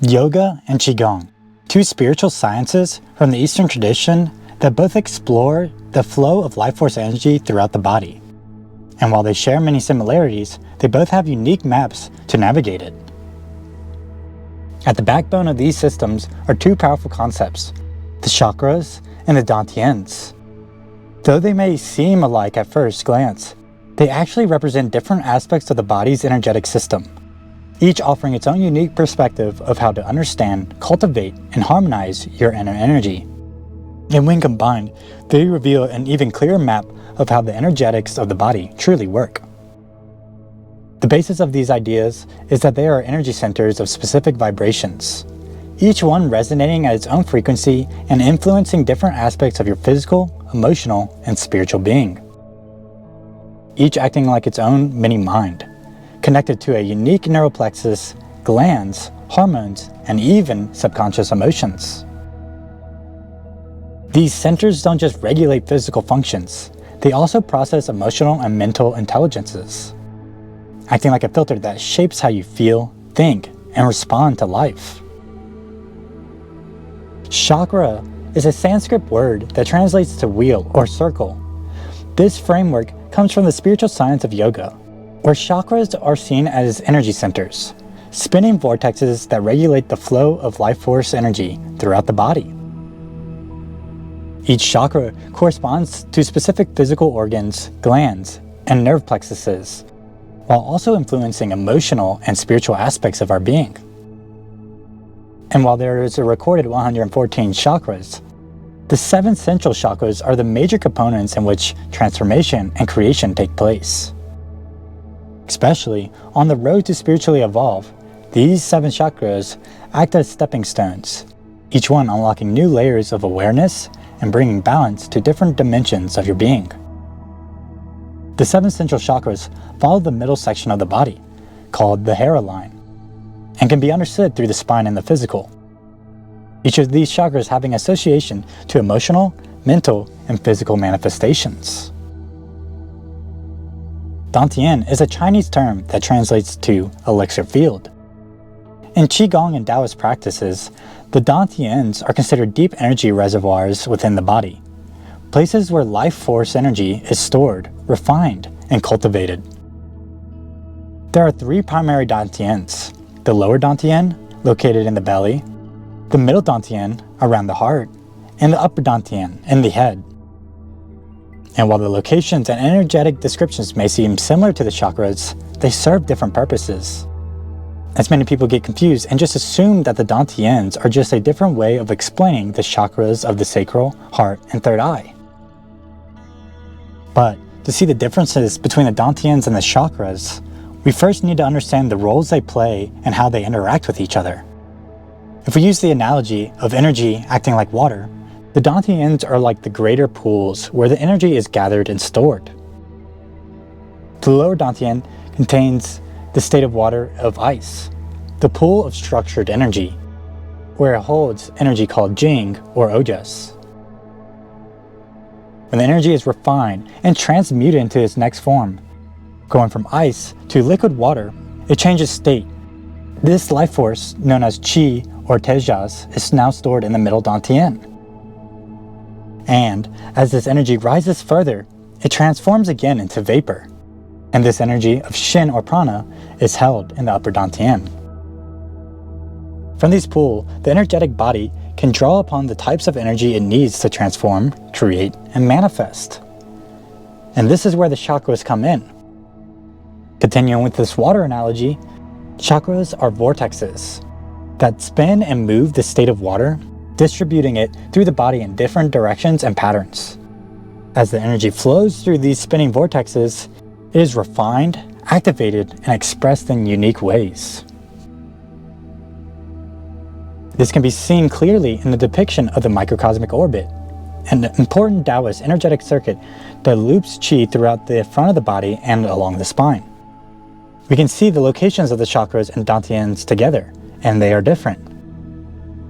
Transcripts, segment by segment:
Yoga and Qi Gong, two spiritual sciences from the Eastern tradition that both explore the flow of life force energy throughout the body. And while they share many similarities, they both have unique maps to navigate it. At the backbone of these systems are two powerful concepts, the chakras and the dantians. Though they may seem alike at first glance, they actually represent different aspects of the body's energetic system, each offering its own unique perspective of how to understand, cultivate, and harmonize your inner energy. And when combined, they reveal an even clearer map of how the energetics of the body truly work. The basis of these ideas is that they are energy centers of specific vibrations, each one resonating at its own frequency and influencing different aspects of your physical, emotional, and spiritual being. Each acting like its own mini-mind, connected to a unique neural plexus, glands, hormones, and even subconscious emotions. These centers don't just regulate physical functions, they also process emotional and mental intelligences, acting like a filter that shapes how you feel, think, and respond to life. Chakra is a Sanskrit word that translates to wheel or circle. This framework comes from the spiritual science of yoga, where chakras are seen as energy centers, spinning vortexes that regulate the flow of life force energy throughout the body. Each chakra corresponds to specific physical organs, glands, and nerve plexuses, while also influencing emotional and spiritual aspects of our being. And while there is a recorded 114 chakras, the 7 central chakras are the major components in which transformation and creation take place. Especially on the road to spiritually evolve, these 7 chakras act as stepping stones, each one unlocking new layers of awareness and bringing balance to different dimensions of your being. The 7 central chakras follow the middle section of the body, called the hara line, and can be understood through the spine and the physical. Each of these chakras having association to emotional, mental, and physical manifestations. Dantien is a Chinese term that translates to elixir field. In Qi Gong and Taoist practices, the dantians are considered deep energy reservoirs within the body, places where life force energy is stored, refined, and cultivated. There are 3 primary dantians: the lower dantien, located in the belly, the middle dantien, around the heart, and the upper dantien, in the head. And while the locations and energetic descriptions may seem similar to the chakras, they serve different purposes, as many people get confused and just assume that the dantians are just a different way of explaining the chakras of the sacral, heart, and third eye. But to see the differences between the dantians and the chakras, we first need to understand the roles they play and how they interact with each other. If we use the analogy of energy acting like water, the dantians are like the greater pools where the energy is gathered and stored. The lower dantien contains the state of water of ice, the pool of structured energy, where it holds energy called Jing or ojas. When the energy is refined and transmuted into its next form, going from ice to liquid water, it changes state. This life force, known as Qi or Tejas, is now stored in the middle dantien. And as this energy rises further, it transforms again into vapor. And this energy of Shin or prana is held in the upper dantien. From this pool, the energetic body can draw upon the types of energy it needs to transform, create, and manifest. And this is where the chakras come in. Continuing with this water analogy, chakras are vortexes that spin and move the state of water, distributing it through the body in different directions and patterns. As the energy flows through these spinning vortexes, it is refined, activated, and expressed in unique ways. This can be seen clearly in the depiction of the microcosmic orbit, an important Taoist energetic circuit that loops Qi throughout the front of the body and along the spine. We can see the locations of the chakras and dantians together, and they are different.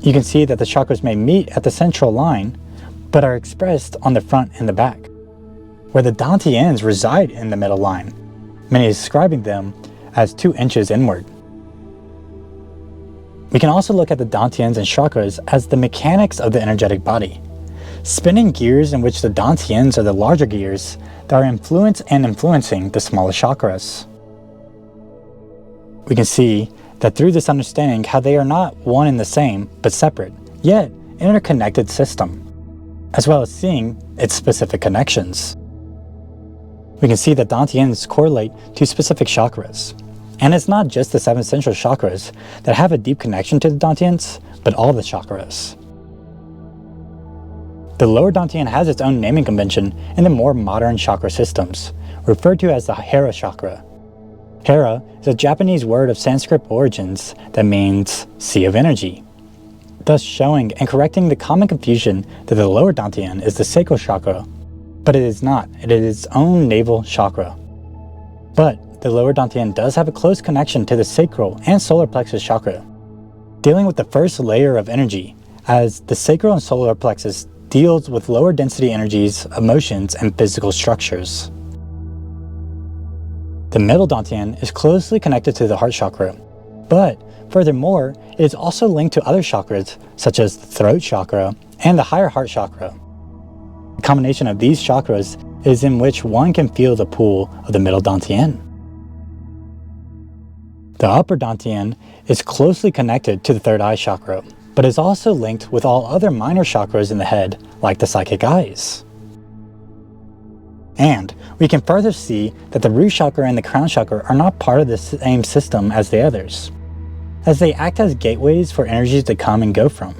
You can see that the chakras may meet at the central line, but are expressed on the front and the back, where the dantians reside in the middle line, many describing them as 2 inches inward. We can also look at the dantians and chakras as the mechanics of the energetic body, spinning gears in which the dantians are the larger gears that are influencing the smaller chakras. We can see that through this understanding how they are not one and the same, but separate, yet interconnected system, as well as seeing its specific connections. We can see that dantians correlate to specific chakras. And it's not just the 7 central chakras that have a deep connection to the dantians, but all the chakras. The lower dantian has its own naming convention in the more modern chakra systems, referred to as the Hara chakra. Hara is a Japanese word of Sanskrit origins that means sea of energy, thus showing and correcting the common confusion that the lower dantian is the sacral chakra, but it is not. It is its own navel chakra. But the lower dantian does have a close connection to the sacral and solar plexus chakra, dealing with the first layer of energy, as the sacral and solar plexus deals with lower density energies, emotions, and physical structures. The middle dantian is closely connected to the heart chakra, but furthermore, it is also linked to other chakras such as the throat chakra and the higher heart chakra. The combination of these chakras is in which one can feel the pull of the middle dantian. The upper dantian is closely connected to the third eye chakra, but is also linked with all other minor chakras in the head, like the psychic eyes. And we can further see that the root chakra and the crown chakra are not part of the same system as the others, as they act as gateways for energies to come and go from,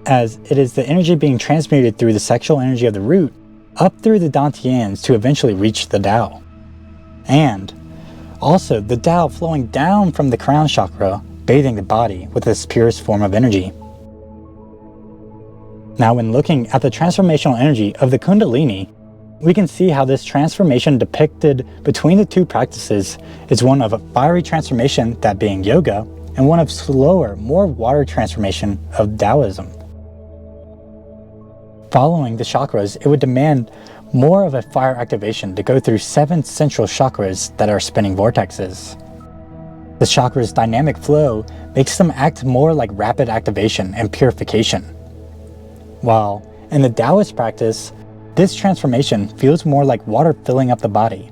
as it is the energy being transmuted through the sexual energy of the root up through the dantians to eventually reach the Tao. And also the Tao flowing down from the crown chakra, bathing the body with its purest form of energy. Now, when looking at the transformational energy of the Kundalini, we can see how this transformation depicted between the two practices is one of a fiery transformation, that being yoga, and one of slower, more water transformation of Taoism. Following the chakras, it would demand more of a fire activation to go through 7 central chakras that are spinning vortexes. The chakras' dynamic flow makes them act more like rapid activation and purification. While in the Taoist practice, this transformation feels more like water filling up the body,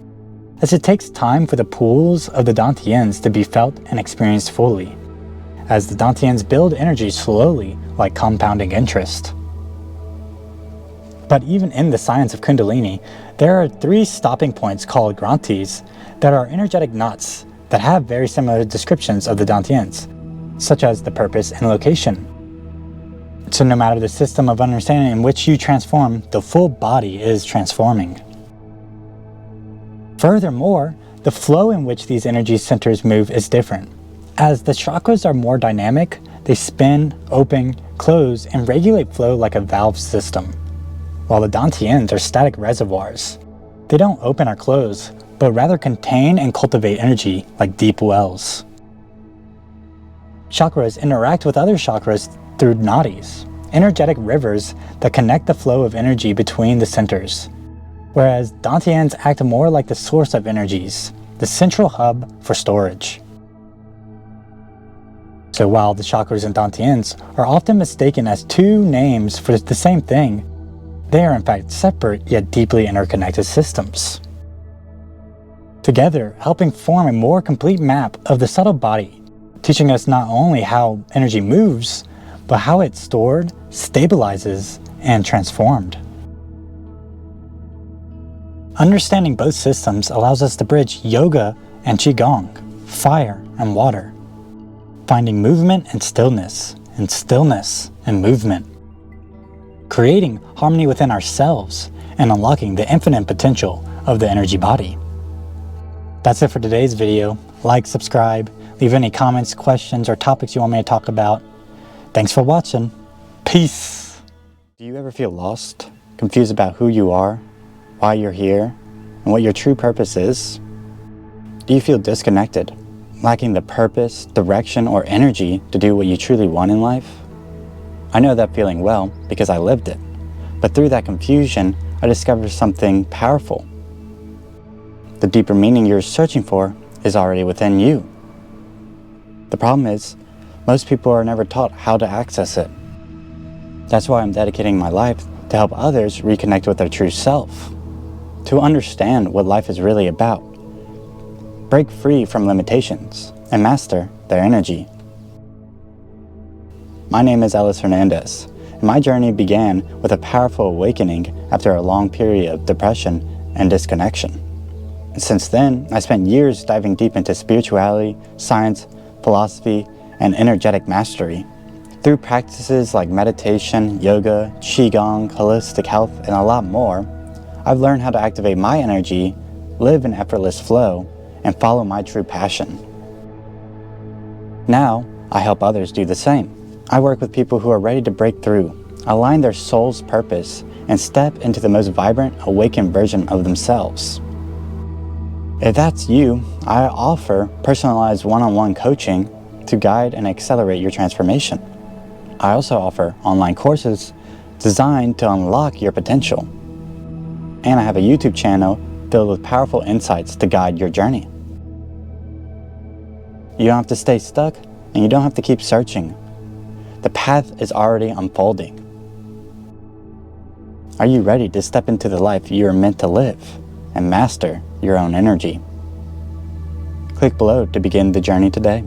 as it takes time for the pools of the dantians to be felt and experienced fully, as the dantians build energy slowly like compounding interest. But even in the science of Kundalini, there are 3 stopping points called granthis that are energetic knots that have very similar descriptions of the dantians, such as the purpose and location. So no matter the system of understanding in which you transform, the full body is transforming. Furthermore, the flow in which these energy centers move is different. As the chakras are more dynamic, they spin, open, close, and regulate flow like a valve system, while the dantians are static reservoirs. They don't open or close, but rather contain and cultivate energy like deep wells. Chakras interact with other chakras through nadis, energetic rivers that connect the flow of energy between the centers, whereas dantians act more like the source of energies, the central hub for storage. So while the chakras and dantians are often mistaken as 2 names for the same thing, they are in fact separate yet deeply interconnected systems, together helping form a more complete map of the subtle body, teaching us not only how energy moves, but how it's stored, stabilizes, and transformed. Understanding both systems allows us to bridge yoga and Qi Gong, fire and water, finding movement and stillness and movement, creating harmony within ourselves and unlocking the infinite potential of the energy body. That's it for today's video. Like, subscribe, leave any comments, questions, or topics you want me to talk about. Thanks for watching. Peace. Do you ever feel lost, confused about who you are, why you're here, and what your true purpose is? Do you feel disconnected, lacking the purpose, direction, or energy to do what you truly want in life? I know that feeling well because I lived it, but through that confusion, I discovered something powerful. The deeper meaning you're searching for is already within you. The problem is, most people are never taught how to access it. That's why I'm dedicating my life to help others reconnect with their true self, to understand what life is really about, break free from limitations, and master their energy. My name is Ellislhernandez, and my journey began with a powerful awakening after a long period of depression and disconnection. Since then, I spent years diving deep into spirituality, science, philosophy, and energetic mastery. Through practices like meditation, yoga, Qi Gong, holistic health, and a lot more, I've learned how to activate my energy, live in effortless flow, and follow my true passion. Now, I help others do the same. I work with people who are ready to break through, align their soul's purpose, and step into the most vibrant, awakened version of themselves. If that's you, I offer personalized one-on-one coaching to guide and accelerate your transformation. I also offer online courses designed to unlock your potential. And I have a YouTube channel filled with powerful insights to guide your journey. You don't have to stay stuck, and you don't have to keep searching. The path is already unfolding. Are you ready to step into the life you are meant to live and master your own energy? Click below to begin the journey today.